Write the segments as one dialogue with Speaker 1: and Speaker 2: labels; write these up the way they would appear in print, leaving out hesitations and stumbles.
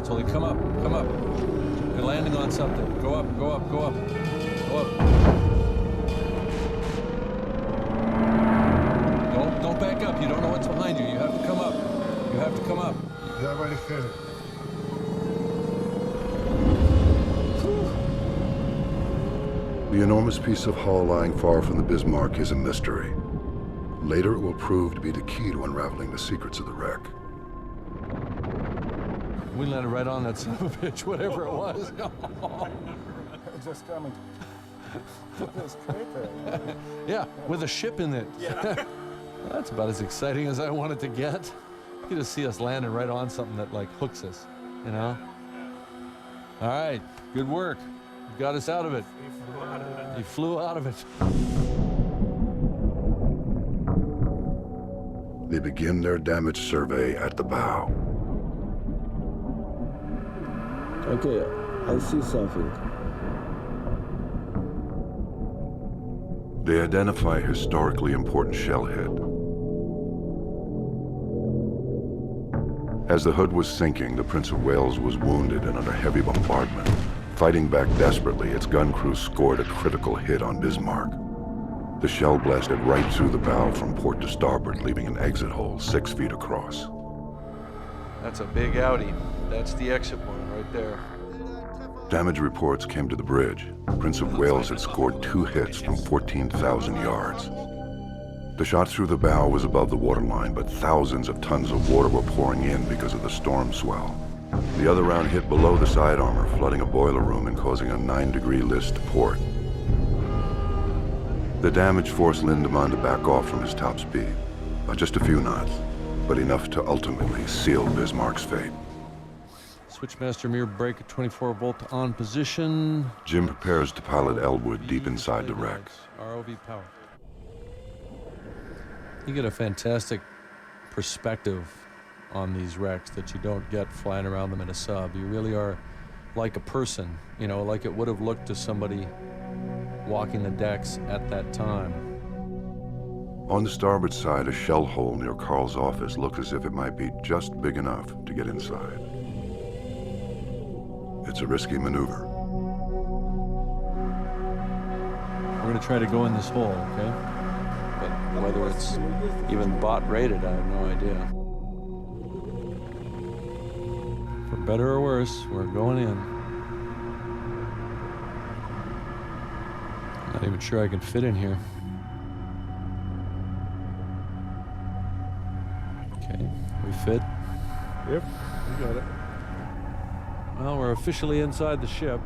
Speaker 1: Tully, come up, come up. You're landing on something. Go up, go up, go up, go up. Don't back up. You don't know what's behind you. You have to come up. You have to come up.
Speaker 2: The enormous piece of hull lying far from the Bismarck is a mystery. Later, it will prove to be the key to unraveling the secrets of the wreck.
Speaker 1: We landed right on that son of a bitch, whatever it was.
Speaker 3: Just coming. This crater.
Speaker 1: Yeah, with a ship in it.
Speaker 3: Yeah.
Speaker 1: That's about as exciting as I wanted to get. You get to see us landing right on something that like hooks us, you know? All right, good work. You got us out of it. You flew out of it.
Speaker 2: They begin their damage survey at the bow.
Speaker 4: Okay, I see something.
Speaker 2: They identify a historically important shell head. As the hood was sinking, the Prince of Wales was wounded and under heavy bombardment. Fighting back desperately, its gun crew scored a critical hit on Bismarck. The shell blasted right through the bow from port to starboard, leaving an exit hole 6 feet across.
Speaker 1: That's a big Audi. That's the exit one right there.
Speaker 2: Damage reports came to the bridge. Prince of Wales had scored 2 hits from 14,000 yards. The shot through the bow was above the waterline, but thousands of tons of water were pouring in because of the storm swell. The other round hit below the side armor, flooding a boiler room and causing a 9-degree list to port. The damage forced Lindemann to back off from his top speed, by just a few knots, but enough to ultimately seal Bismarck's fate.
Speaker 1: Switchmaster mirror brake at 24 volt on position.
Speaker 2: Jim prepares to pilot Elwood deep inside the wreck.
Speaker 1: ROV power. You get a fantastic perspective on these wrecks that you don't get flying around them in a sub. You really are like a person, you know, like it would have looked to somebody walking the decks at that time.
Speaker 2: On the starboard side, a shell hole near Carl's office looks as if it might be just big enough to get inside. It's a risky maneuver.
Speaker 1: We're gonna try to go in this hole, okay? But whether it's even bot rated, I have no idea. For better or worse, we're going in. Not even sure I can fit in here. Okay, we fit.
Speaker 3: Yep, you got it.
Speaker 1: Well, we're officially inside the ship.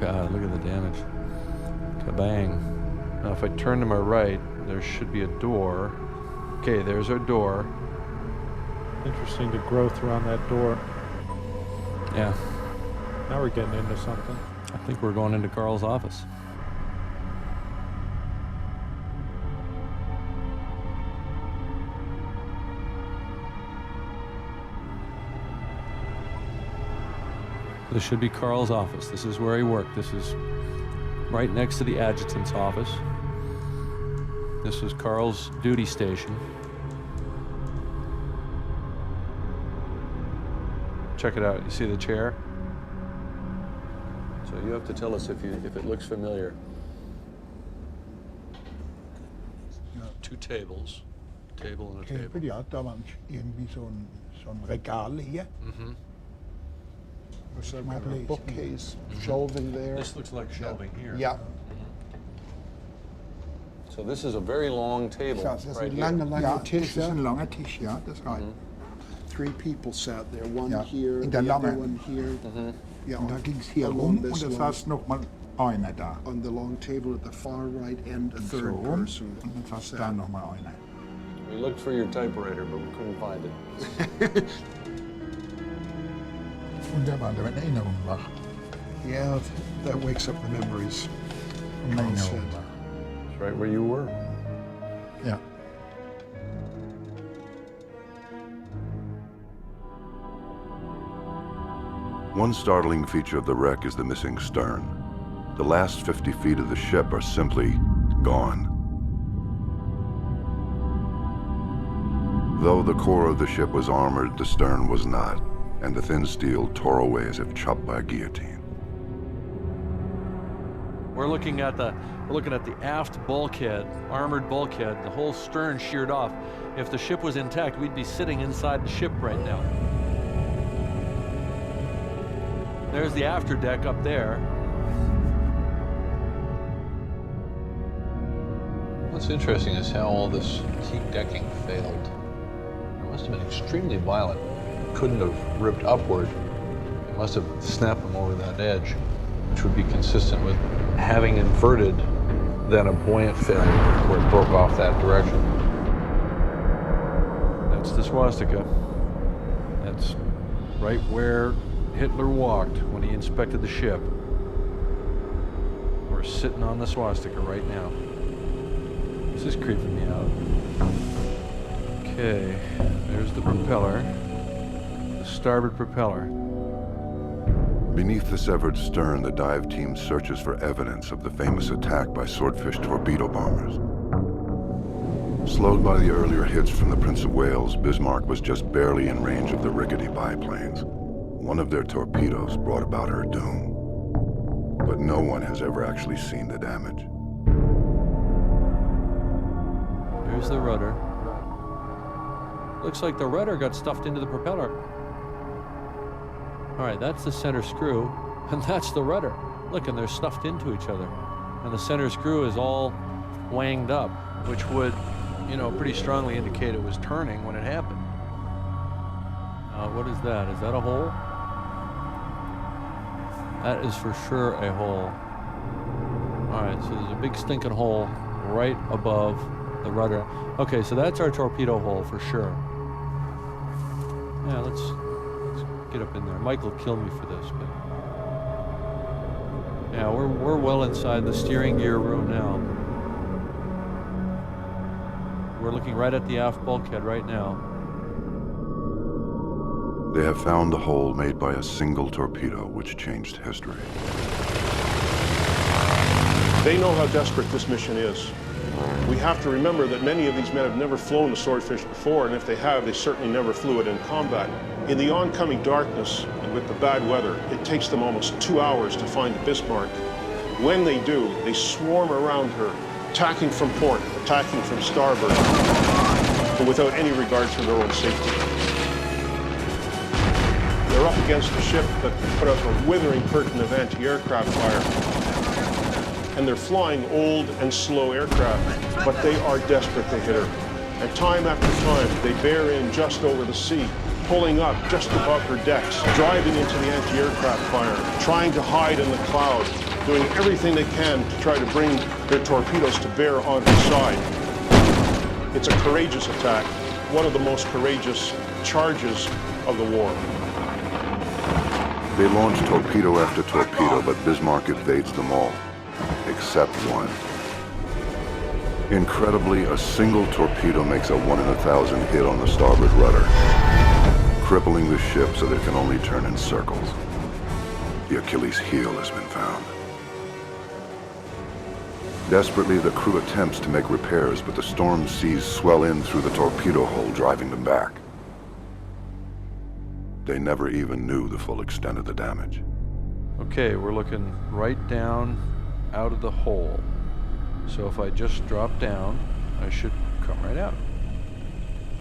Speaker 1: God, look at the damage. Kabang. Now, if I turn to my right, there should be a door. Okay, there's our door.
Speaker 3: Interesting, the growth around that door.
Speaker 1: Yeah,
Speaker 3: Now we're getting into something.
Speaker 1: I think we're going into Carl's office. This should be Carl's office. This is where he worked. This is right next to the adjutant's office. This is Carl's duty station. Check it out. You see the chair? So you have to tell us if it looks familiar. Two tables. Table and a table.
Speaker 5: Ja, der var egentlig sådan regal i.
Speaker 6: There's a bookcase, shelving there.
Speaker 1: This looks like shelving here.
Speaker 6: Yeah.
Speaker 1: So this is a very long table
Speaker 6: There's a
Speaker 1: right
Speaker 6: lange,
Speaker 1: here.
Speaker 6: lange
Speaker 5: Ja,
Speaker 6: tisch.
Speaker 5: det er en lang tisch, ja, det er right.
Speaker 6: 3 people sat there, one
Speaker 5: Ja,
Speaker 6: here,
Speaker 5: in
Speaker 6: the
Speaker 5: der
Speaker 6: other
Speaker 5: lange.
Speaker 6: one here.
Speaker 5: Ja, und da ging es hier
Speaker 6: Along
Speaker 5: rum und
Speaker 6: this
Speaker 5: es
Speaker 6: long-
Speaker 5: saß noch mal einer da.
Speaker 6: On the long table at the far right end, a
Speaker 5: So
Speaker 6: third
Speaker 5: rum
Speaker 6: person
Speaker 5: und dann saß
Speaker 6: sat.
Speaker 5: da noch mal einer.
Speaker 1: We looked for your typewriter, but we couldn't find it.
Speaker 5: Und da war eine Erinnerung wach.
Speaker 6: Yeah, that wakes up the memories.
Speaker 5: Eine
Speaker 6: Carl
Speaker 5: Erinnerung
Speaker 6: said.
Speaker 5: wach.
Speaker 1: It's right where you were.
Speaker 5: Ja.
Speaker 2: One startling feature of the wreck is the missing stern. The last 50 feet of the ship are simply gone. Though the core of the ship was armored, the stern was not, and the thin steel tore away as if chopped by a guillotine.
Speaker 1: We're looking at the aft bulkhead, armored bulkhead, the whole stern sheared off. If the ship was intact, we'd be sitting inside the ship right now. There's the afterdeck up there.
Speaker 7: What's interesting is how all this teak decking failed. It must have been extremely violent. It couldn't have ripped upward. It must have snapped them over that edge, which would be consistent with having inverted, then a buoyant failure where it broke off that direction.
Speaker 1: That's the swastika. That's right where Hitler walked when he inspected the ship. We're sitting on the swastika right now. This is creeping me out. Okay, there's the propeller, the starboard propeller.
Speaker 2: Beneath the severed stern, the dive team searches for evidence of the famous attack by swordfish torpedo bombers. Slowed by the earlier hits from the Prince of Wales, Bismarck was just barely in range of the rickety biplanes. One of their torpedoes brought about her doom. But no one has ever actually seen the damage.
Speaker 1: There's the rudder. Looks like the rudder got stuffed into the propeller. All right, that's the center screw, and that's the rudder. Look, and they're stuffed into each other. And the center screw is all wanged up, which would, you know, pretty strongly indicate it was turning when it happened. What is that? Is that a hole? That is for sure a hole. All right, so there's a big stinking hole right above the rudder. Okay, so that's our torpedo hole for sure. Yeah, let's get up in there. Mike will kill me for this, but yeah, we're well inside the steering gear room now. We're looking right at the aft bulkhead right now.
Speaker 2: They have found a hole made by a single torpedo, which changed history.
Speaker 8: They know how desperate this mission is. We have to remember that many of these men have never flown the Swordfish before, and if they have, they certainly never flew it in combat. In the oncoming darkness and with the bad weather, it takes them almost 2 hours to find the Bismarck. When they do, they swarm around her, attacking from port, attacking from starboard, but without any regard for their own safety. They're up against a ship that put up a withering curtain of anti-aircraft fire. And they're flying old and slow aircraft, but they are desperate to hit her. And time after time, they bear in just over the sea, pulling up just above her decks, driving into the anti-aircraft fire, trying to hide in the cloud, doing everything they can to try to bring their torpedoes to bear on her side. It's a courageous attack, one of the most courageous charges of the war.
Speaker 2: They launch torpedo after torpedo, but Bismarck evades them all, except one. Incredibly, a single torpedo makes a 1 in 1,000 hit on the starboard rudder, crippling the ship so that it can only turn in circles. The Achilles heel has been found. Desperately, the crew attempts to make repairs, but the storm seas swell in through the torpedo hole, driving them back. They never even knew the full extent of the damage.
Speaker 1: Okay, we're looking right down out of the hole. So if I just drop down, I should come right out.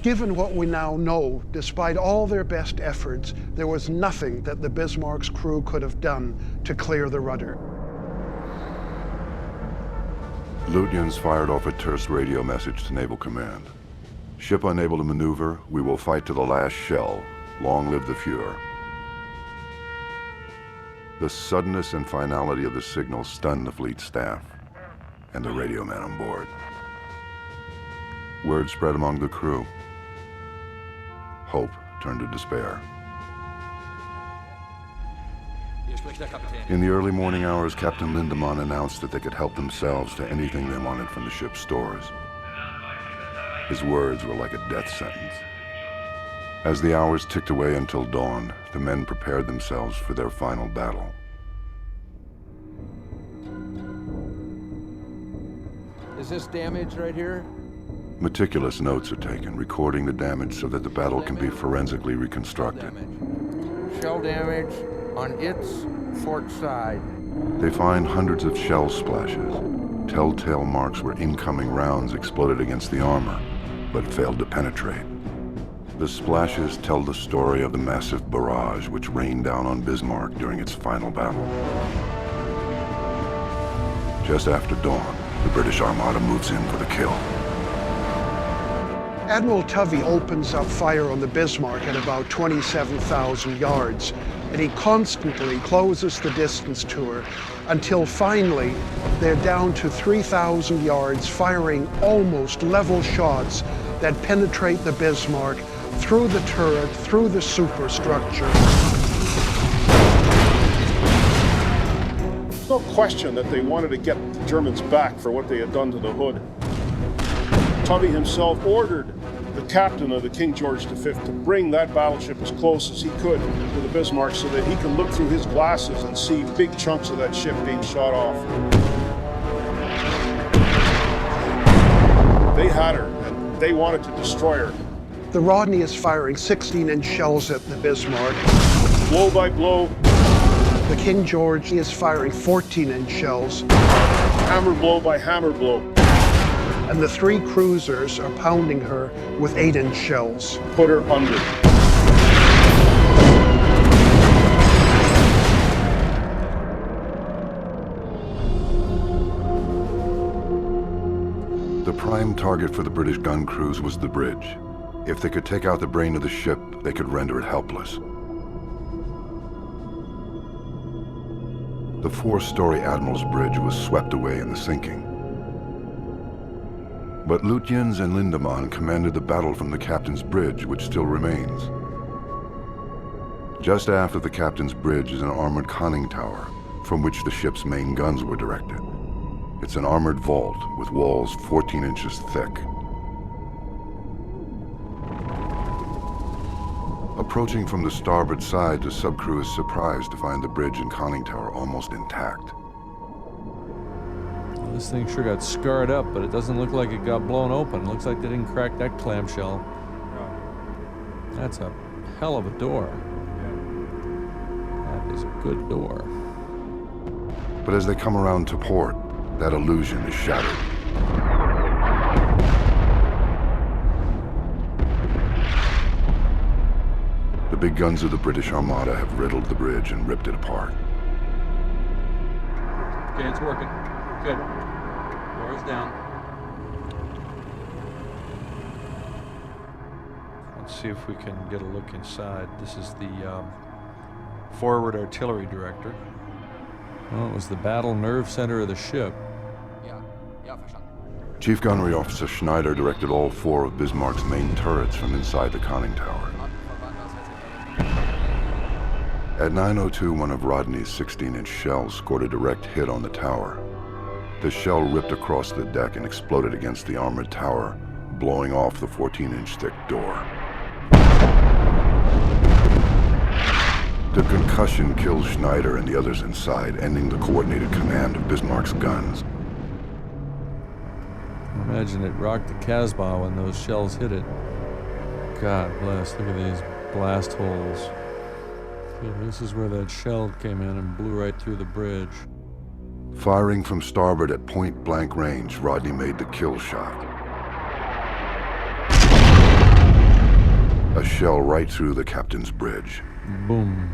Speaker 6: Given what we now know, despite all their best efforts, there was nothing that the Bismarck's crew could have done to clear the rudder.
Speaker 2: Lutyens fired off a terse radio message to Naval Command. Ship unable to maneuver, we will fight to the last shell. Long live the Fuhrer. The suddenness and finality of the signal stunned the fleet staff and the radio man on board. Word spread among the crew. Hope turned to despair. In the early morning hours, Captain Lindemann announced that they could help themselves to anything they wanted from the ship's stores. His words were like a death sentence. As the hours ticked away until dawn, the men prepared themselves for their final battle.
Speaker 9: Is this damaged right here?
Speaker 2: Meticulous notes are taken, recording the damage so that the battle can be forensically reconstructed.
Speaker 9: Shell damage on its port side.
Speaker 2: They find hundreds of shell splashes, telltale marks where incoming rounds exploded against the armor, but failed to penetrate. The splashes tell the story of the massive barrage which rained down on Bismarck during its final battle. Just after dawn, the British Armada moves in for the kill.
Speaker 6: Admiral Tovey opens up fire on the Bismarck at about 27,000 yards, and he constantly closes the distance to her until finally they're down to 3,000 yards, firing almost level shots that penetrate the Bismarck through the turret, through the superstructure.
Speaker 8: There's no question that they wanted to get the Germans back for what they had done to the hood. Tovey himself ordered the captain of the King George V to bring that battleship as close as he could to the Bismarck so that he could look through his glasses and see big chunks of that ship being shot off. They had her, and they wanted to destroy her.
Speaker 6: The Rodney is firing 16-inch shells at the Bismarck.
Speaker 8: Blow by blow.
Speaker 6: The King George is firing 14-inch shells.
Speaker 8: Hammer blow by hammer blow.
Speaker 6: And the three cruisers are pounding her with 8-inch shells.
Speaker 8: Put her under.
Speaker 2: The prime target for the British gun crews was the bridge. If they could take out the brain of the ship, they could render it helpless. The 4-story Admiral's Bridge was swept away in the sinking. But Lutyens and Lindemann commanded the battle from the Captain's Bridge, which still remains. Just aft of the Captain's Bridge is an armored conning tower, from which the ship's main guns were directed. It's an armored vault with walls 14 inches thick. Approaching from the starboard side, the subcrew is surprised to find the bridge and conning tower almost intact.
Speaker 1: Well, this thing sure got scarred up, but it doesn't look like it got blown open. It looks like they didn't crack that clamshell. That's a hell of a door. That is a good door.
Speaker 2: But as they come around to port, that illusion is shattered. The big guns of the British Armada have riddled the bridge and ripped it apart.
Speaker 10: Okay, it's working. Good. Door's down.
Speaker 1: Let's see if we can get a look inside. This is the forward artillery director. Well, it was the battle nerve center of the ship.
Speaker 2: Chief Gunnery Officer Schneider directed all 4 of Bismarck's main turrets from inside the conning tower. At 9:02, one of Rodney's 16-inch shells scored a direct hit on the tower. The shell ripped across the deck and exploded against the armored tower, blowing off the 14-inch thick door. The concussion killed Schneider and the others inside, ending the coordinated command of Bismarck's guns.
Speaker 1: Imagine it rocked the Casbah when those shells hit it. God bless, look at these blast holes. So this is where that shell came in and blew right through the bridge.
Speaker 2: Firing from starboard at point-blank range, Rodney made the kill shot. A shell right through the Captain's Bridge.
Speaker 1: Boom.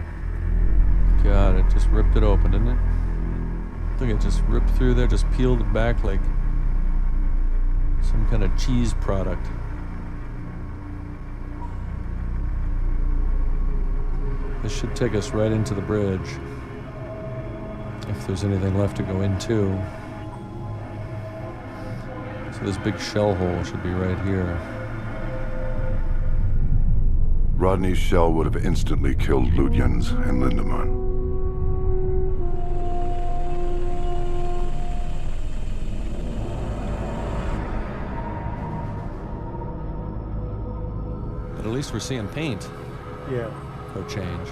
Speaker 1: God, it just ripped it open, didn't it? Look, it just ripped through there, just peeled it back like some kind of cheese product. This should take us right into the bridge, if there's anything left to go into. So this big shell hole should be right here.
Speaker 2: Rodney's shell would have instantly killed Lutyens and Lindemann.
Speaker 1: But at least we're seeing paint.
Speaker 3: Yeah.
Speaker 1: For a change.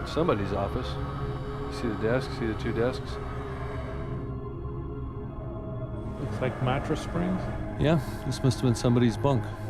Speaker 7: Somebody's office. See the desk? See the 2 desks?
Speaker 3: Looks like mattress springs.
Speaker 1: Yeah, this must have been somebody's bunk.